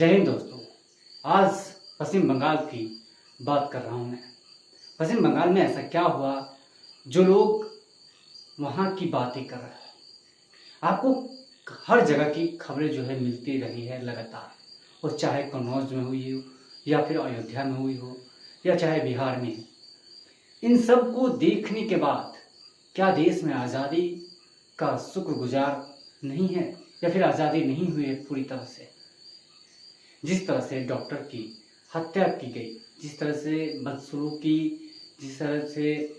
जय हिंद दोस्तों। आज पश्चिम बंगाल की बात कर रहा हूँ मैं। पश्चिम बंगाल में ऐसा क्या हुआ जो लोग वहाँ की बातें कर रहे हैं। आपको हर जगह की खबरें जो है मिलती रही है लगातार, और चाहे कन्नौज में हुई हो या फिर अयोध्या में हुई हो या चाहे बिहार में। इन सब को देखने के बाद क्या देश में आज़ादी का शुक्रगुजार नहीं है या फिर आज़ादी नहीं हुई है पूरी तरह से। जिस तरह से डॉक्टर की हत्या की गई, जिस तरह से बदसलूकी, जिस तरह से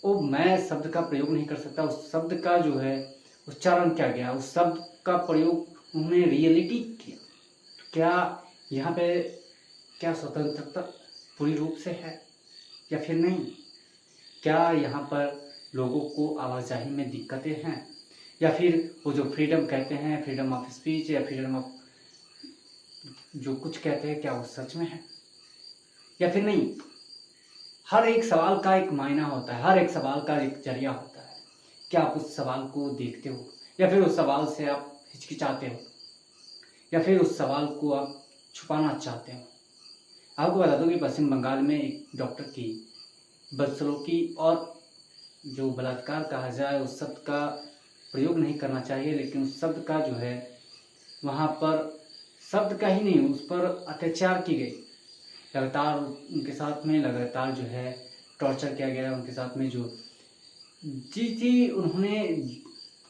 मैं शब्द का प्रयोग नहीं कर सकता, उस शब्द का जो है उच्चारण किया गया, उस शब्द का प्रयोग उन्होंने रियलिटी किया। क्या यहाँ पे क्या स्वतंत्रता पूरी रूप से है या फिर नहीं? क्या यहाँ पर लोगों को आवाजाही में दिक्कतें हैं या फिर वो जो फ्रीडम कहते हैं, फ्रीडम ऑफ स्पीच या फ्रीडम ऑफ जो कुछ कहते हैं, क्या वो सच में है या फिर नहीं? हर एक सवाल का एक मायना होता है, हर एक सवाल का एक जरिया होता है। क्या आप उस सवाल को देखते हो या फिर उस सवाल से आप हिचकिचाते हो या फिर उस सवाल को आप छुपाना चाहते हो? आपको बता दूं कि पश्चिम बंगाल में एक डॉक्टर की बदसलूकी और जो बलात्कार कहा जाए उस शब्द का प्रयोग नहीं करना चाहिए, लेकिन उस शब्द का जो है वहाँ पर शब्द का ही नहीं, उस पर अत्याचार की गई। लगातार उनके साथ में लगातार जो है टॉर्चर किया गया उनके साथ में। जो जी उन्होंने,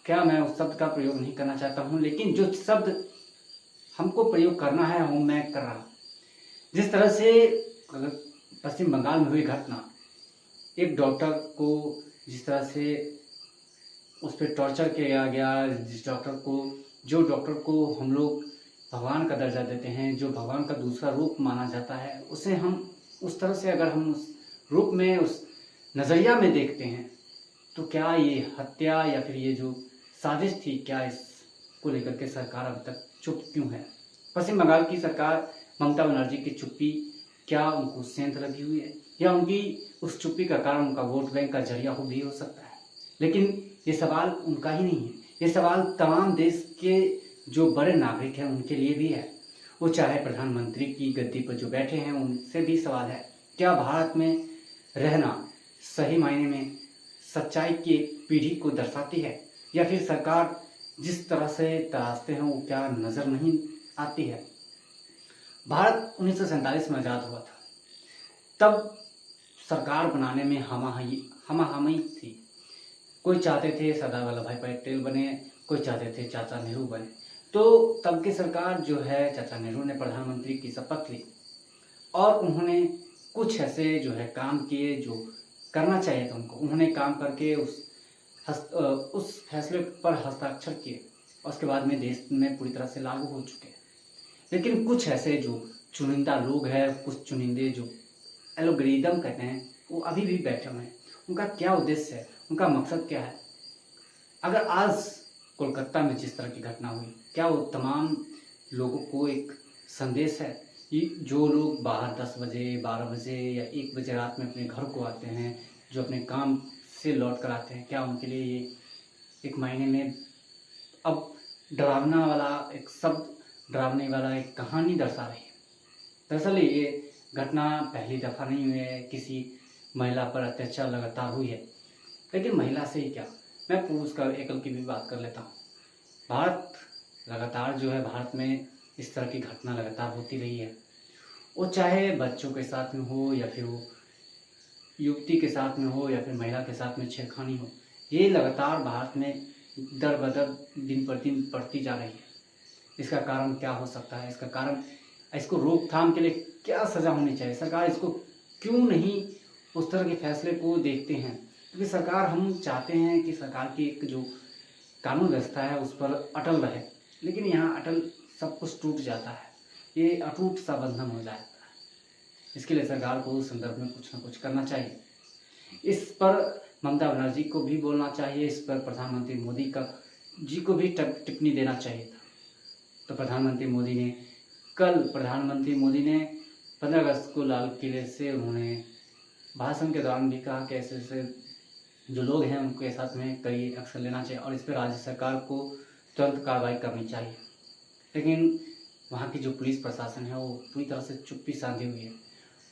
क्या मैं उस शब्द का प्रयोग नहीं करना चाहता हूँ, लेकिन जो शब्द हमको प्रयोग करना है वो मैं कर रहा हूँ। जिस तरह से पश्चिम बंगाल में हुई घटना, एक डॉक्टर को जिस तरह से उस पर टॉर्चर किया गया, जिस डॉक्टर को, जो डॉक्टर को हम लोग भगवान का दर्जा देते हैं, जो भगवान का दूसरा रूप माना जाता है, उसे हम उस तरह से अगर हम उस रूप में, उस नज़रिया में देखते हैं, तो क्या ये हत्या या फिर ये जो साजिश थी, क्या इसको लेकर के सरकार अभी तक चुप क्यों है? पश्चिम बंगाल की सरकार, ममता बनर्जी की चुप्पी, क्या उनको सेंध लगी हुई है या उनकी उस चुप्पी का कारण उनका वोट बैंक का जरिया भी हो सकता है? लेकिन ये सवाल उनका ही नहीं है, ये सवाल तमाम देश के जो बड़े नागरिक हैं उनके लिए भी है। वो चाहे प्रधानमंत्री की गद्दी पर जो बैठे हैं उनसे भी सवाल है। क्या भारत में रहना सही मायने में सच्चाई की एक पीढ़ी को दर्शाती है या फिर सरकार जिस तरह से तराशते हैं वो क्या नज़र नहीं आती है? भारत 1947 में आज़ाद हुआ था, तब सरकार बनाने में हमाहमी थी। कोई चाहते थे सरदार वल्लभ भाई पटेल बने, कोई चाहते थे चाचा नेहरू बने। तो तब की सरकार जो है, चाचा नेहरू ने प्रधानमंत्री की शपथ ली और उन्होंने कुछ ऐसे जो है काम किए जो करना चाहिए था उनको। उन्होंने काम करके उस फैसले पर हस्ताक्षर किए और उसके बाद में देश में पूरी तरह से लागू हो चुके हैं। लेकिन कुछ ऐसे जो चुनिंदा लोग हैं, कुछ चुनिंदे जो एल्गोरिदम कहते हैं, वो अभी भी बैठे हुए हैं। उनका क्या उद्देश्य है, उनका मकसद क्या है? अगर आज कोलकाता में जिस तरह की घटना हुई, क्या वो तमाम लोगों को एक संदेश है कि जो लोग बाहर 10 बजे 12 बजे या 1 बजे रात में अपने घर को आते हैं, जो अपने काम से लौट कर आते हैं, क्या उनके लिए ये एक मायने में अब डरावना वाला एक शब्द, डरावने वाला एक कहानी दर्शा रही है? दरअसल ये घटना पहली दफ़ा नहीं हुई है, किसी महिला पर अत्याचार लगातार हुई है। लेकिन महिला से ही क्या, मैं पुरुष का एकल की भी बात कर लेता हूँ। भारत लगातार जो है, भारत में इस तरह की घटना लगातार होती रही है। वो चाहे बच्चों के साथ में हो या फिर वो युवती के साथ में हो या फिर महिला के साथ में छेड़खानी हो, ये लगातार भारत में दर बदर दिन पर दिन बढ़ती जा रही है। इसका कारण क्या हो सकता है? इसका कारण, इसको रोकथाम के लिए क्या सज़ा होनी चाहिए? सरकार इसको क्यों नहीं उस तरह के फैसले को देखते हैं? क्योंकि सरकार, हम चाहते हैं कि सरकार की एक जो कानून व्यवस्था है उस पर अटल रहे, लेकिन यहाँ अटल सब कुछ टूट जाता है, ये अटूट सा बंधन हो जाता है। इसके लिए सरकार को उस संदर्भ में कुछ ना कुछ करना चाहिए। इस पर ममता बनर्जी को भी बोलना चाहिए, इस पर प्रधानमंत्री मोदी का जी को भी टिप्पणी देना चाहिए था। तो प्रधानमंत्री मोदी ने 15 अगस्त को लाल किले से उन्होंने भाषण के दौरान भी कहा कि ऐसे ऐसे जो लोग हैं उनके साथ में कई एक्शन लेना चाहिए और इस पर राज्य सरकार को तुरंत कार्रवाई करनी चाहिए। लेकिन वहाँ की जो पुलिस प्रशासन है वो पूरी तरह से चुप्पी साधी हुई है।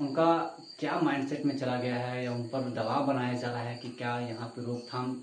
उनका क्या माइंडसेट में चला गया है, या उन पर दबाव बनाया जा रहा है कि क्या यहाँ पे रोकथाम